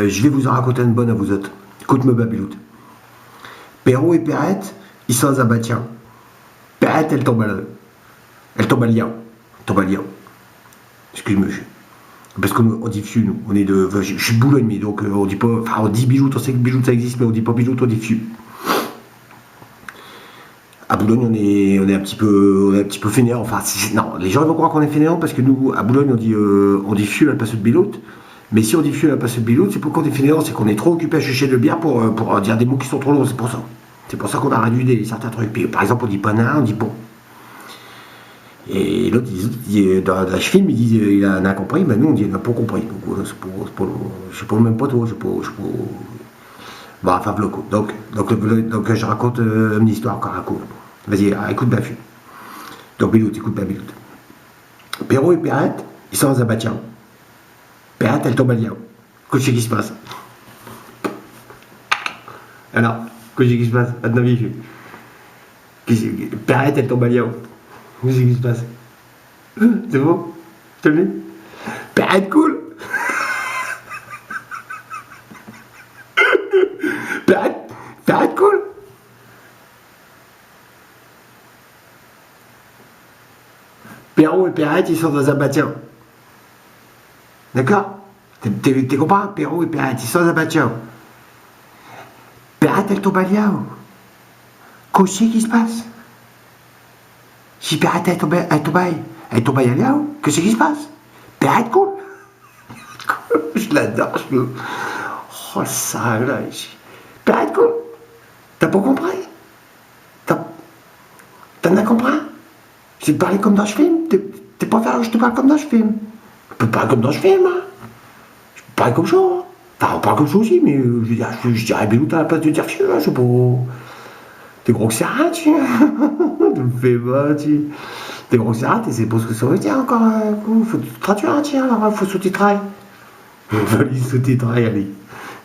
Je vais vous en raconter une bonne à vous autres. Écoute-moi, Babiloute. Perrault et Perrette, ils sont à Batian. Perrette, elle tombe à Lyon. Excuse-moi. Parce qu'on dit FU, nous. On est de. Enfin, je suis de Boulogne, mais donc on dit pas. Enfin, on dit Biloute, on sait que Biloute ça existe, mais on dit pas Biloute, on dit FU. À Boulogne, on est un petit peu fainéant. Enfin, non, les gens vont croire qu'on est fainéant parce que nous, à Boulogne, on dit FU à la place de Biloute. Mais si on dit FU à la place de Biloute, c'est pourquoi on est fainéant, c'est qu'on est trop occupé à chucher de bière pour dire des mots qui sont trop longs, c'est pour ça. C'est pour ça qu'on a réduit certains trucs. Puis, par exemple, on dit panin, on dit bon. Et l'autre, dans la film, il dit il en a compris, mais nous, on dit il n'a pas compris. Donc, voilà, je sais pas, même pas trop, je sais pas. Bon, enfin, voilà, quoi. Donc, je raconte une histoire encore un coup. Vas-y, écoute ma fille. Donc, Biloute, écoute ma Biloute. Perrault et Perrette, ils sont dans un bâtiment. Perrette, elle tombe à Lyon. Qu'est-ce qui se passe? Alors, qu'est-ce qui se passe? À ton avis, Perrette, elle tombe à Lyon. Qu'est-ce qui se passe? C'est bon? Je te le dis? Perrette cool! Perrette cool! Perrault et Perrette, ils sont dans un bâtiment. D'accord? T'es comprends? Perrault et Perrette, ils sont dans un bâtiment. Perrette, elle tombe à Lyon. Qu'est-ce qui se passe? Si Perrette, elle tombe à Lyon, qu'est-ce qui se passe? Perrette cool! Je l'adore, Oh, ça, là, Perrette cool! T'as pas compris? T'en as compris? C'est de parler comme dans ce film. T'es pas faire, je te parle comme dans ce film. Je peux parler comme dans ce film, hein. Je peux parler comme ça, hein. Enfin, on parle comme ça aussi, mais je dirais Biloute à la place de dire fieu, hein, je sais pas. T'es gros que c'est rien, tu. Tu me fais pas, tu. T'es gros que c'est rien, c'est pas ce que ça veut dire encore. Faut traduire, hein, tiens, alors faut sous-titrer. Valise sous-titrer, allez.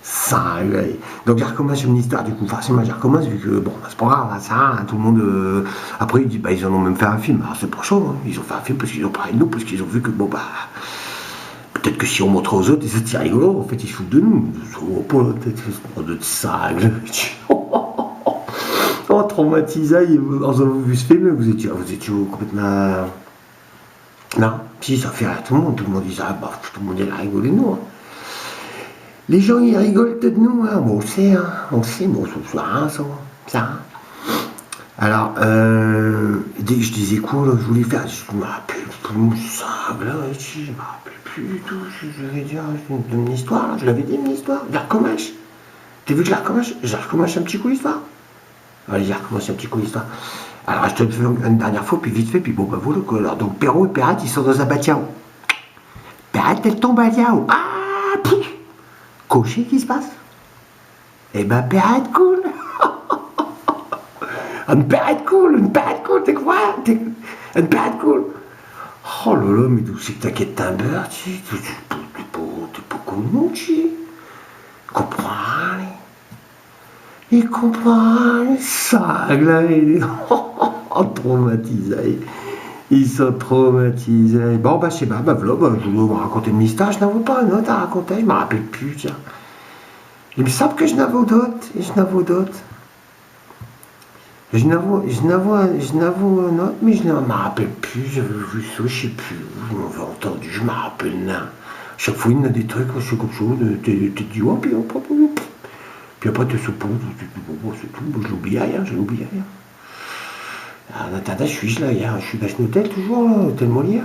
Ça, allez. Donc, je recommence une histoire, du coup, forcément, je recommence, vu que, bon, c'est pas grave, ça, hein, tout le monde. Après, ils disent, bah, ils en ont même fait un film. Alors, c'est pas chaud, hein. Ils ont fait un film parce qu'ils ont parlé de nous, parce qu'ils ont vu que, bon, bah. Peut-être que si on montre aux autres, et c'est rigolo, en fait, ils se foutent de nous. Ils sont pas, peut-être, de ça, Oh, traumatisé, vous avez vu ce film, vous étiez complètement. Non, si, ça fait rire tout le monde dit ça, bah, tout le monde il a rigolé de nous. Hein. Les gens, ils rigolent de nous, hein. Bon, on le sait, bon, c'est rien, ça. Hein. Alors, je disais quoi, là, je voulais faire, je me rappelle plus ça, là, je me rappelle plus du tout, je vais dire une histoire, là, je l'avais dit, une histoire, je la recommence. T'as vu que je la recommence un petit coup l'histoire? Allez, j'ai recommencé un petit coup l'histoire. Alors, je te le fais une dernière fois, puis vite fait, puis bon, bah voilà quoi. Alors, donc, Perrault et Perrette, ils sont dans un bâtiment. Perrette, elle tombe à Lyon. Ah, pouf! Cocher, qui se passe? Eh ben, Perrette cool. Une Perrette cool, t'es quoi? Une Perrette cool. Oh là là, mais d'où c'est que t'inquiètes un beurre, tu? T'es pas comme nous, tu? Comprends rien. Il comprend ça, là, traumatisé. Ils sont traumatisés. Bon, bah, je sais pas, bah, voilà, bah, je vais vous raconter une histoire, je n'en veux pas une autre à raconter, je me rappelle plus, tiens. Il me semble que je n'en veux d'autres, Je n'en veux une autre, mais je ne me rappelle plus, j'avais vu ça, je sais plus, je m'avais entendu, je me rappelle, non. Chaque fois, il y en a des trucs, c'est comme ça, t'es dit, oh, puis puis après, tu supposes, bon, c'est tout, bon, je l'oublie rien. En attendant, je suis là, hier, je suis dans un hôtel toujours, là, hôtel Molière,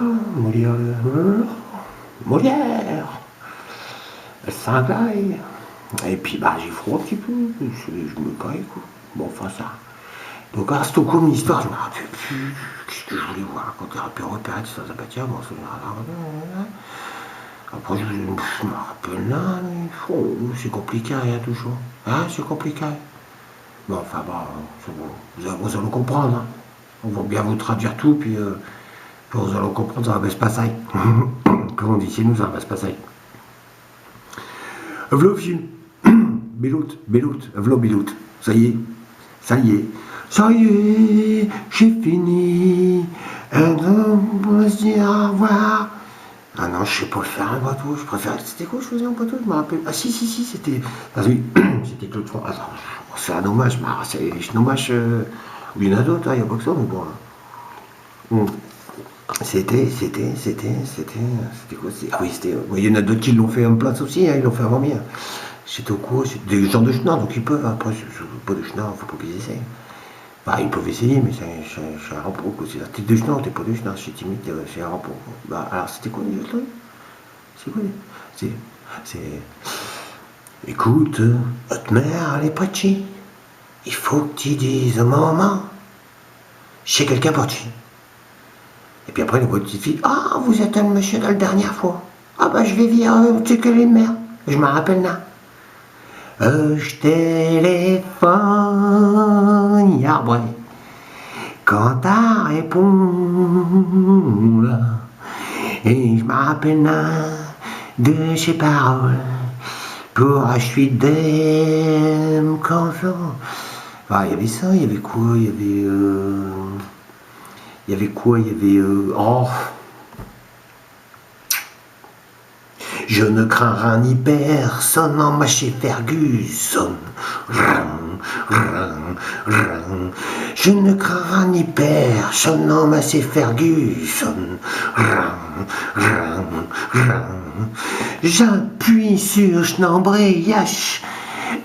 Saint-Glaï. Et puis, bah, j'ai froid un petit peu, je me caille, quoi. Bon, enfin, ça. Donc, à Stockholm, une histoire, je me rappelle plus, qu'est-ce que je voulais vous raconter, Perrault et Perrette, ça bâtiment, bon, après, je me rappelle là, mais c'est compliqué, rien toujours. Hein, c'est compliqué. Bon, enfin, bon, c'est bon. Vous allez comprendre. Hein. On va bien vous traduire tout, puis vous allez comprendre, ça va se passer. Comme on dit chez nous, ça va se passer. V'là film. Biloute, v'là Biloute. Ça y est, j'ai fini. On va se dire au revoir. Ah non, je sais pas le faire en bateau, je préfère. C'était quoi je faisais en bateau? Je me rappelle. Ah si, c'était. Ah oui, c'était Claude François. Attends, c'est un hommage, c'est un hommage. Il y en a d'autres, il n'y a pas que ça, mais bon. Hum. C'était quoi? Ah oui, c'était. Il y en a d'autres qui l'ont fait en place aussi, hein, ils l'ont fait avant bien. C'était au quoi? C'était des gens de chenard, donc ils peuvent. Après, pas de chenard, faut pas qu'ils essayent. Bah, ils peuvent essayer, mais c'est un rapport. T'es de chenard ou t'es pas de chenard? Je suis timide, c'est un rapport. Bah, alors, c'était quoi déjà le truc? C'est quoi? C'est. C'est. Écoute, votre mère, elle est pas de chi. Il faut que tu dises maman, chez quelqu'un pour chi. Et puis après, les petites filles, ah, vous êtes un monsieur de la dernière fois. Ah, bah, je vais dire, tu sais quelle est une mère. Je me rappelle là. Je téléphone, hier, ouais. Quand t'as répondu là, et je me rappelle là de ces paroles pour acheter des cançons. Ah, il y avait ça, il y avait quoi? Il y avait. Il y avait quoi? Il y avait. Oh! Je ne crains rien ni personne en ma chez Ferguson. Je ne crains rien ni personne en ma chez Ferguson. J'appuie sur l'embrayage.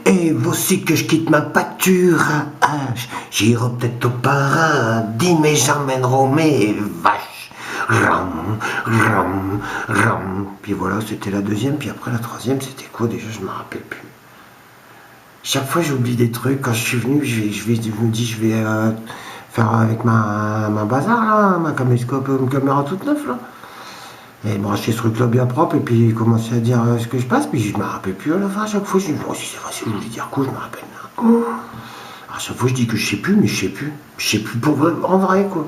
Et voici que je quitte ma pâturage. J'irai peut-être au paradis, mais j'emmènerai mes vaches. Ram, ram, ram. Puis voilà, c'était la deuxième. Puis après la troisième, c'était quoi déjà? Je me rappelle plus. Chaque fois, j'oublie des trucs. Quand je suis venu, je me dis, je vais faire avec ma bazar là, ma caméscope, une caméra toute neuve là. Et brancher ce truc là bien propre, et puis commencer à dire ce que je passe, puis je me rappelle plus à la fin. À chaque fois, je dis, oh, si c'est facile, je voulais dire quoi, je me rappelle là. À chaque fois, je dis que je sais plus, mais je sais plus. Je sais plus pour vrai, en vrai, quoi.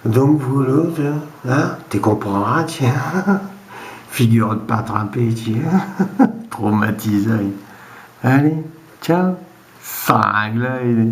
Donc, voilà, hein, t'es comprendras, tiens. Figure de pas attraper, tiens. Traumatisé. Allez, ciao. Cinglé.